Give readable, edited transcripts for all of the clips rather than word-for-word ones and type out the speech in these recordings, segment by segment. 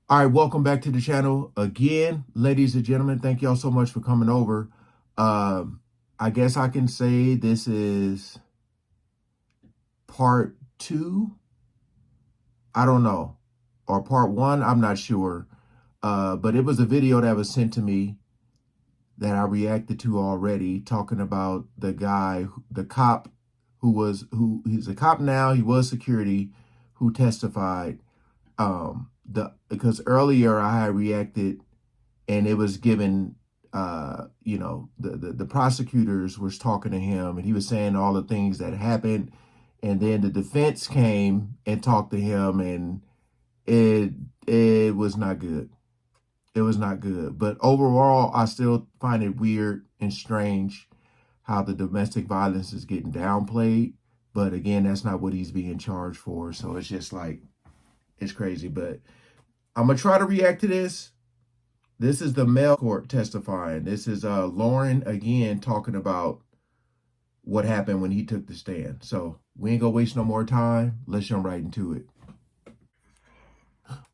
All right, welcome back to the channel again, ladies and gentlemen. Thank y'all so much for coming over. I guess I can say this is part two. I don't know, or part one. I'm not sure. But it was a video that was sent to me that I reacted to already, talking about the guy, the cop, who he's a cop now. He was security, who testified. Because earlier I had reacted and it was given, the prosecutors was talking to him and he was saying all the things that happened, and then the defense came and talked to him, and it it was not good. It was not good. But overall, I still find it weird and strange how the domestic violence is getting downplayed. But again, that's not what he's being charged for. So it's just like, it's crazy. But I'm gonna try to react to this. This is the male court testifying. This is Lauren again talking about what happened when he took the stand. So we ain't gonna waste no more time. Let's jump right into it.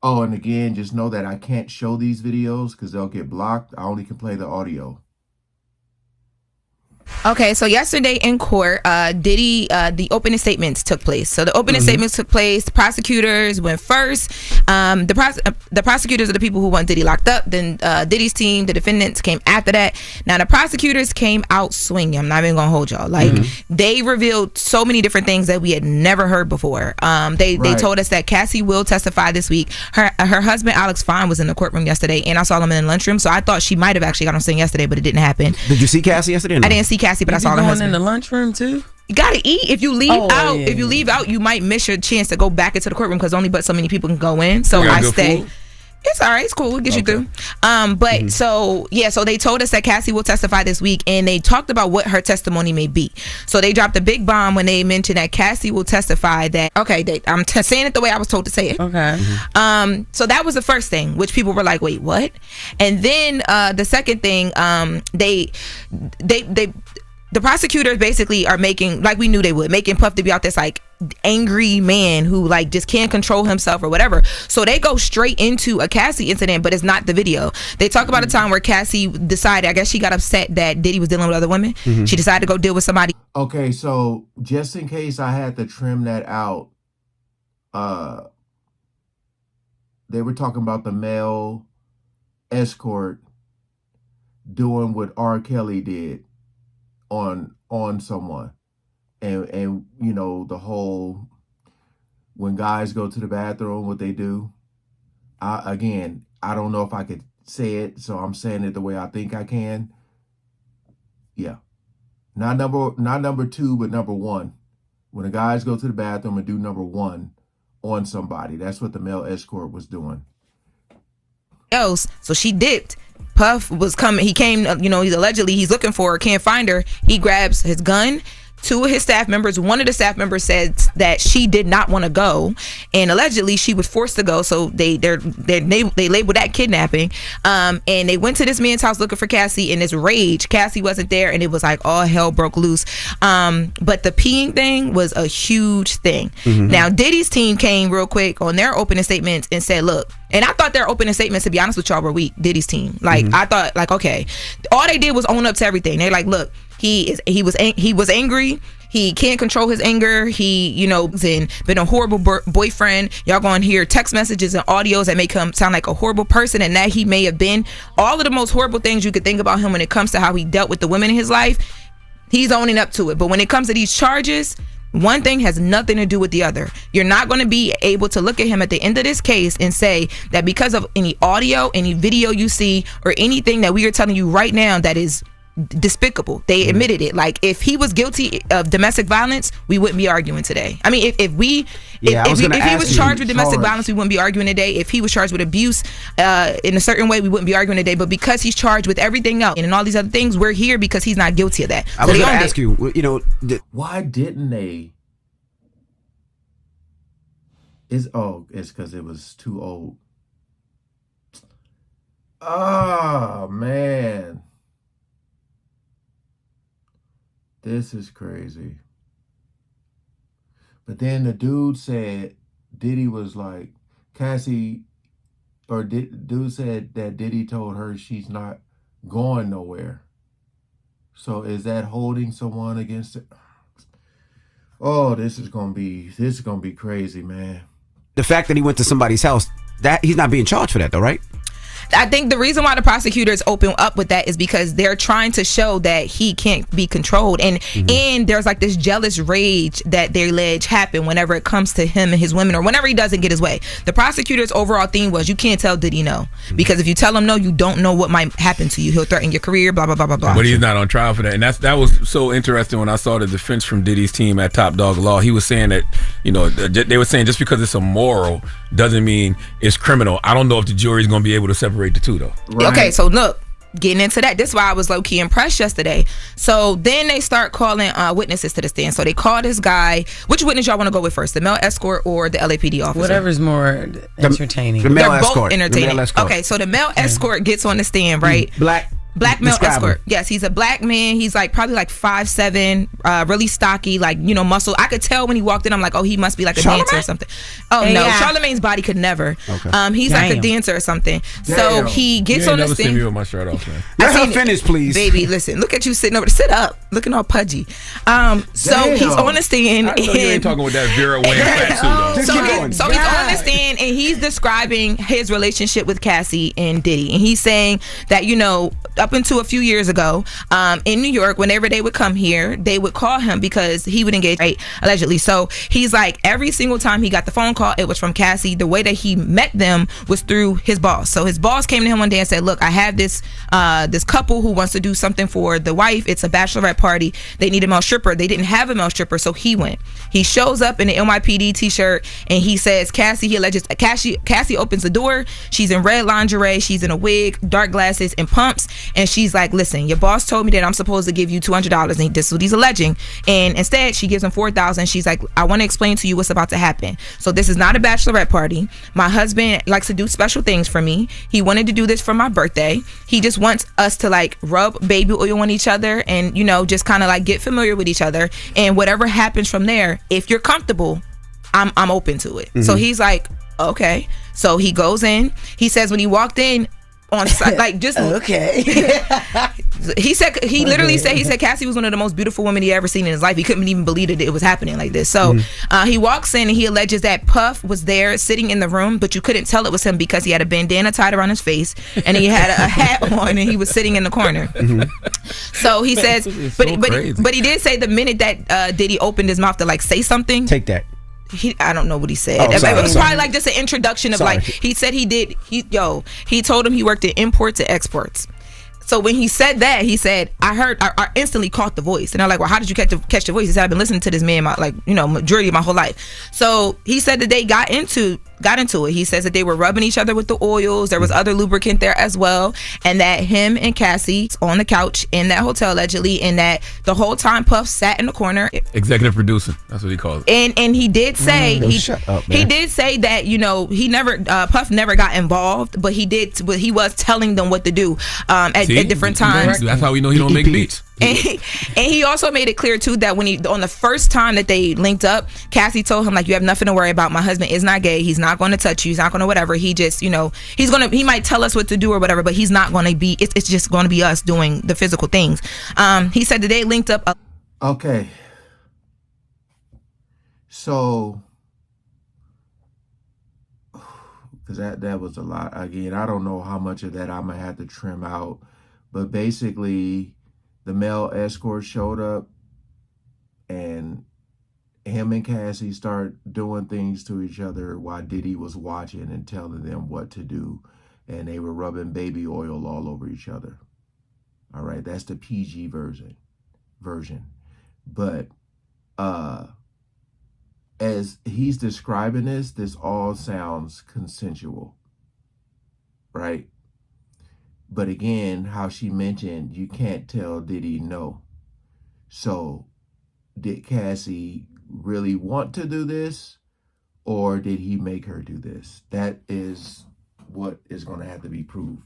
Oh, and again, just know that I can't show these videos because they'll get blocked. I only can play the audio. Okay, so yesterday in court, Diddy, the opening statements took place. So the opening statements took place. The prosecutors went first. The prosecutors are the people who want Diddy locked up. Then Diddy's team, the defendants, came after that. Now the prosecutors came out swinging. I'm not even gonna hold y'all. Like they revealed so many different things that we had never heard before. They told us that Cassie will testify this week. Her husband Alex Fine was in the courtroom yesterday, and I saw him in the lunchroom. So I thought she might have actually got on scene yesterday, but it didn't happen. Did you see Cassie yesterday? I didn't see Cassie, but I saw her husband in the lunchroom too. You gotta eat. If you leave if you leave out, you might miss your chance to go back into the courtroom because only but so many people can go in. So I stay. Food? It's all right. It's cool. We'll get you through. So they told us that Cassie will testify this week, and they talked about what her testimony may be. So they dropped a big bomb when they mentioned that Cassie will testify that. Okay, I'm saying it the way I was told to say it. Okay. So that was the first thing, which people were like, "Wait, what?" And then the second thing, the prosecutors basically are making, like we knew they would, making Puff to be out this like angry man who like just can't control himself or whatever. So they go straight into a Cassie incident, but it's not the video. They talk about a time where Cassie decided, I guess she got upset that Diddy was dealing with other women. She decided to go deal with somebody. Okay, so just in case I had to trim that out, they were talking about the male escort doing what R. Kelly did on someone, and you know, the whole, when guys go to the bathroom, what they do. I don't know if I could say it, so I'm saying it the way I think I can. Yeah, not number two, but number one. When the guys go to the bathroom and do number one on somebody, that's what the male escort was doing. Else, so she dipped. Puff was coming. He came. He's looking for her. Can't find her. He grabs his gun. Two of his staff members. One of the staff members said that she did not want to go, and allegedly she was forced to go. So they labeled that kidnapping. And they went to this man's house looking for Cassie. In this rage, Cassie wasn't there, and it was like all hell broke loose. But the peeing thing was a huge thing. Now Diddy's team came real quick on their opening statements and said, "Look." And I thought their opening statements, to be honest with y'all, were weak. Diddy's team, like I thought, like okay, all they did was own up to everything. They're like, "Look, he was angry. He can't control his anger. He, been a horrible boyfriend. Y'all gonna hear text messages and audios that make him sound like a horrible person, and that he may have been all of the most horrible things you could think about him when it comes to how he dealt with the women in his life. He's owning up to it. But when it comes to these charges, one thing has nothing to do with the other. You're not going to be able to look at him at the end of this case and say that because of any audio, any video you see, or anything that we are telling you right now that is despicable. They admitted it. Like if he was guilty of domestic violence, we wouldn't be arguing today. I mean, if he was charged with domestic violence, we wouldn't be arguing today. If he was charged with abuse in a certain way, we wouldn't be arguing today. But because he's charged with everything else and all these other things, we're here because he's not guilty of that. I was going to ask you, why didn't they? It's because it was too old. Oh man. This is crazy. But then the dude said, Diddy was like, Cassie dude said that Diddy told her she's not going nowhere. So is that holding someone against it? Oh, this is gonna be crazy, man. The fact that he went to somebody's house, that he's not being charged for that though, right? I think the reason why the prosecutors open up with that is because they're trying to show that he can't be controlled, and there's like this jealous rage that they allege happen whenever it comes to him and his women, or whenever he doesn't get his way. The prosecutors' overall theme was, you can't tell Diddy no, because if you tell him no, you don't know what might happen to you. He'll threaten your career, blah blah blah blah blah. But he's not on trial for that, and that was so interesting when I saw the defense from Diddy's team at Top Dog Law. He was saying that, you know, they were saying just because it's immoral doesn't mean it's criminal. I don't know if the jury's going to be able to separate the two though. Right. Okay, so look, getting into that, this is why I was low-key impressed yesterday. So then they start calling witnesses to the stand. So they call this guy. Which witness y'all want to go with first, the male escort or the LAPD officer? Whatever's more entertaining. The male They're escort. both entertaining. The male escort. Okay, so the male escort gets on the stand, right? Black male Describe escort. him. Yes, he's a black man. He's like probably like 5'7", really stocky, like, you know, muscle. I could tell when he walked in, I'm like, oh, he must be like a dancer or something. Oh no, Yeah. Charlamagne's body could never. Okay. He's like a Damn. dancer or something. So Damn. he gets You on ain't the never seen me stand. with my shirt off, man. Let her seen it. finish, please. Baby, listen, look at you sitting over there. Sit up, looking all pudgy. So Damn. he's on the stand. I know you ain't talking with that Vera Wang fat suit Just though. So, keep going. he's on the stand and he's describing his relationship with Cassie and Diddy. And he's saying that, you know, up until a few years ago, in New York, whenever they would come here, they would call him because he would engage, right, allegedly. So he's like, every single time he got the phone call, it was from Cassie. The way that he met them was through his boss. So his boss came to him one day and said, look, I have this couple who wants to do something for the wife. It's a bachelorette party. They need a male stripper. They didn't have a male stripper, so he went. He shows up in the NYPD t-shirt and he says, he alleges Cassie opens the door. She's in red lingerie. She's in a wig, dark glasses, and pumps. And she's like, listen, your boss told me that I'm supposed to give you $200, and this is what he's alleging. And instead, she gives him $4,000. She's like, I want to explain to you what's about to happen. So this is not a bachelorette party. My husband likes to do special things for me. He wanted to do this for my birthday. He just wants us to like rub baby oil on each other and, you know, just kind of like get familiar with each other. And whatever happens from there, if you're comfortable, I'm open to it. So he's like, okay. So he goes in. He says when he walked in, on site, like just Okay. he literally said Cassie was one of the most beautiful women he ever seen in his life. He couldn't even believe that it was happening like this. So he walks in and he alleges that Puff was there sitting in the room, but you couldn't tell it was him because he had a bandana tied around his face and he had a hat on and he was sitting in the corner. So he says, but he did say the minute that Diddy opened his mouth to like say something, Take that. I don't know what he said. Oh, sorry, it was sorry. probably like just an introduction of Sorry. like, he said he told him he worked in imports and exports. So when he said that, he said, I instantly caught the voice. And I'm like, well, how did you catch the voice? He said, I've been listening to this man majority of my whole life. So he said that they got into it. He says that they were rubbing each other with the oils. There was other lubricant there as well. And that him and Cassie on the couch in that hotel allegedly, and that the whole time Puff sat in the corner. Executive producing. That's what he calls it. And he did say shut up, man. he did say that, you know, he never Puff never got involved, but he was telling them what to do at different times. That's how we know he don't make beats. And he also made it clear too that when on the first time that they linked up, Cassie told him like, you have nothing to worry about. My husband is not gay. He's not going to touch you. He's not going to whatever. He just, you know, he might tell us what to do or whatever, but he's not going to be. It's just going to be us doing the physical things. He said that they linked up. Okay. So, because that was a lot. Again, I don't know how much of that I'm gonna have to trim out, but basically, the male escort showed up, and him and Cassie start doing things to each other while Diddy was watching and telling them what to do, and they were rubbing baby oil all over each other. All right, that's the PG version. But as he's describing this all sounds consensual, right? But again, how she mentioned, you can't tell Diddy no. So did Cassie really want to do this, or did he make her do this? That is what is going to have to be proved.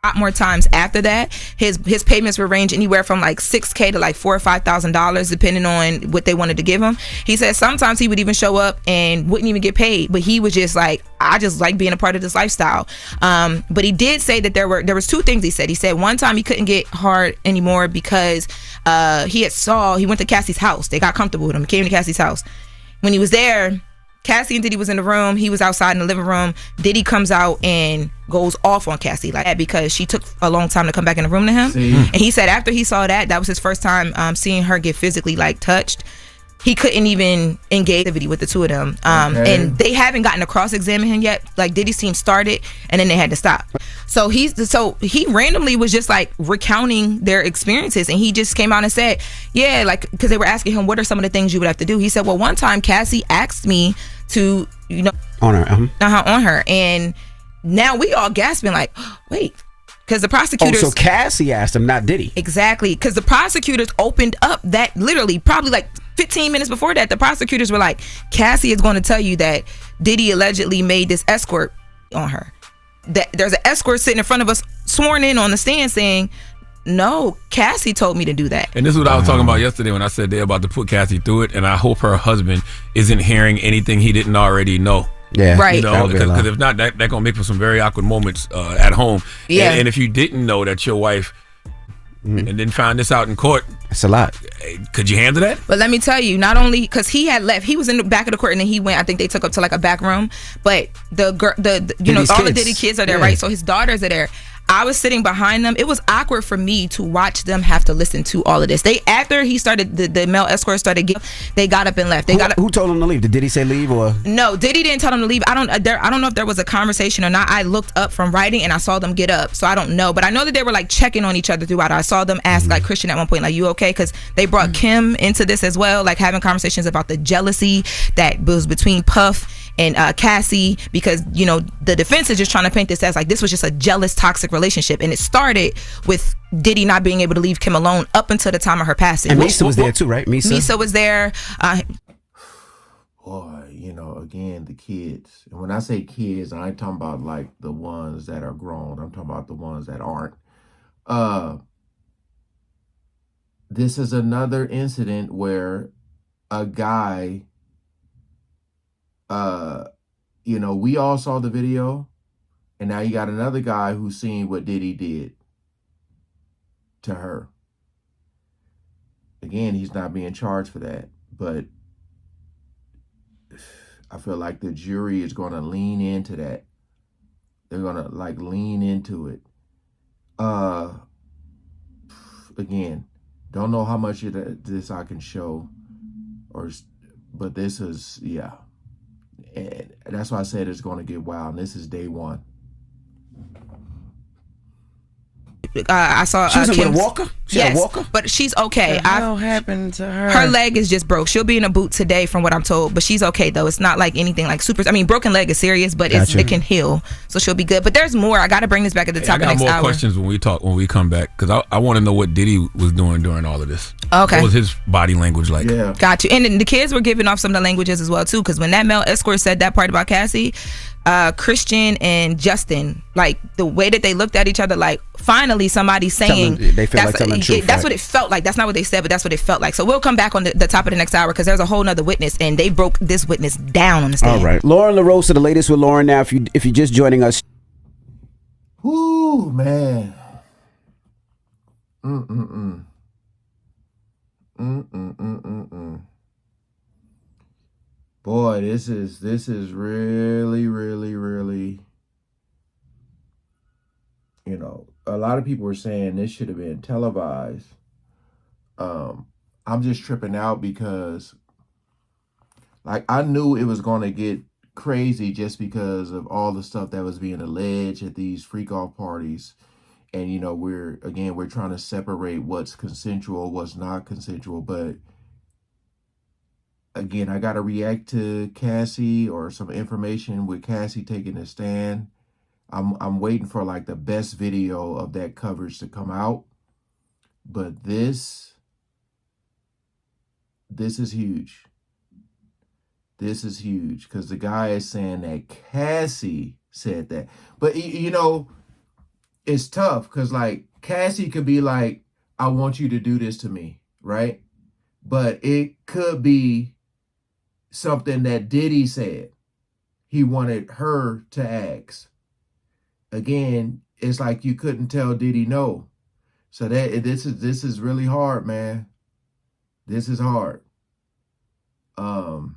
lot more times after that. His payments would range anywhere from like $6,000 to like $4,000 or $5,000 depending on what they wanted to give him. He said sometimes he would even show up and wouldn't even get paid, but he was just like, I just like being a part of this lifestyle. But he did say that there was two things he said. He said one time he couldn't get hard anymore because he went to Cassie's house. They got comfortable with him. He came to Cassie's house. When he was there, Cassie and Diddy was in the room. He was outside in the living room. Diddy comes out and goes off on Cassie like that because she took a long time to come back in the room to him. And he said after he saw that was his first time seeing her get physically like touched. He couldn't even engage with the two of them. And they haven't gotten to cross-examine him yet. Like Diddy's team started and then they had to stop. So he randomly was just like recounting their experiences, and he just came out and said, yeah, like, because they were asking him what are some of the things you would have to do. He said, well, one time Cassie asked me to, on her, and now we all gasping like, wait, because the prosecutors. So Cassie asked him, not Diddy. Exactly, because the prosecutors opened up that literally probably like 15 minutes before that. The prosecutors were like, Cassie is going to tell you that Diddy allegedly made this escort on her. That there's an escort sitting in front of us, sworn in on the stand, saying, no, Cassie told me to do that. And this is what I was talking about yesterday when I said they're about to put Cassie through it, and I hope her husband isn't hearing anything he didn't already know. Yeah, right. Because if not, that gonna make for some very awkward moments at home. Yeah. And if you didn't know that your wife and then found this out in court, that's a lot. Could you handle that? But let me tell you, not only because he had left, he was in the back of the court, and then he went. I think they took up to like a back room. But the all the Diddy kids are there, right? So his daughters are there. I was sitting behind them. It was awkward for me to watch them have to listen to all of this. After he started, the male escort started, they got up and left. Who told him to leave? Did Diddy say leave or? No, Diddy didn't tell them to leave. I don't know if there was a conversation or not. I looked up from writing and I saw them get up, so I don't know. But I know that they were like checking on each other throughout. I saw them ask like Christian at one point, like, "You okay?" Because they brought Kim into this as well, like having conversations about the jealousy that was between Puff and Cassie, because the defense is just trying to paint this as like this was just a jealous, toxic relationship, and it started with Diddy not being able to leave Kim alone up until the time of her passing. And Misa was there too, right? Misa was there. Boy, again, the kids. And when I say kids, I ain't talking about like the ones that are grown. I'm talking about the ones that aren't. This is another incident where a guy, we all saw the video, and now you got another guy who's seen what Diddy did to her. Again, he's not being charged for that, but I feel like the jury is going to lean into that. They're going to like lean into it. Again, don't know how much of this I can show, but this is, yeah. And that's why I said it's going to get wild. And this is day one. I saw she was with a Kim's, walker. She yes, had a walker, but she's okay. What the hell happened to her? Her leg is just broke. She'll be in a boot today, from what I'm told. But she's okay though. It's not like anything like super. I mean, broken leg is serious, but it can heal, so she'll be good. But there's more. I got to bring this back at the top of next hour. I got more questions when we come back, because I want to know what Diddy was doing during all of this. Okay, what was his body language like? Yeah, got you. And then the kids were giving off some of the languages as well too, because when that male escort said that part about Cassie, Christian and Justin, like the way that they looked at each other, like finally somebody saying they feel like telling the truth. That's what it felt like. That's not what they said, but that's what it felt like. So we'll come back on the top of the next hour, because there's a whole nother witness, and they broke this witness down on the stand. All right, Lauren LaRose to the latest with Lauren now. If you're just joining us, ooh, man. Boy, this is really, really, really, a lot of people were saying this should have been televised. I'm just tripping out because, like, I knew it was going to get crazy just because of all the stuff that was being alleged at these freak-off parties. And, we're trying to separate what's consensual, what's not consensual. But, again, I got to react to Cassie, or some information with Cassie taking a stand. I'm waiting for, like, the best video of that coverage to come out. But this is huge. This is huge, because the guy is saying that Cassie said that. But, it's tough because like Cassie could be like, I want you to do this to me, right? But it could be something that Diddy said he wanted her to ask. Again, it's like you couldn't tell Diddy no. So this is really hard, man. This is hard. I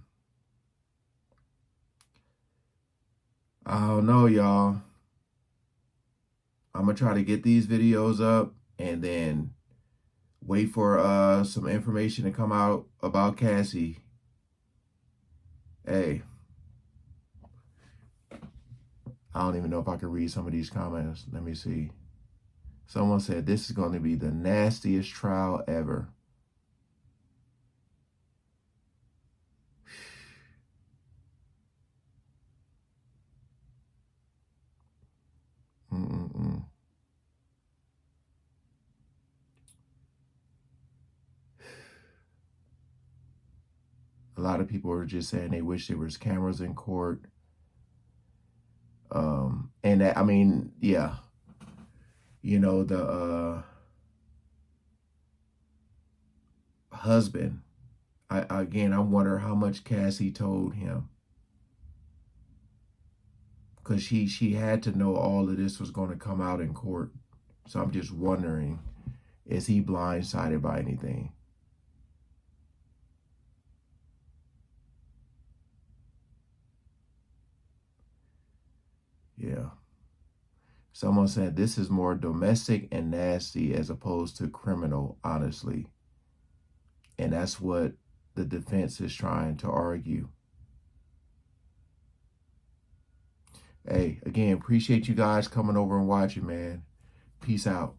don't know, y'all. I'm gonna try to get these videos up and then wait for some information to come out about Cassie. Hey, I don't even know if I can read some of these comments. Let me see. Someone said this is going to be the nastiest trial ever. Mm-mm-mm. A lot of people are just saying they wish there was cameras in court. And that, I mean, yeah, you know, the husband, I wonder how much Cassie told him, because she had to know all of this was going to come out in court. So I'm just wondering, is he blindsided by anything? Yeah. Someone said this is more domestic and nasty as opposed to criminal, honestly. And that's what the defense is trying to argue. Hey, again, appreciate you guys coming over and watching, man. Peace out.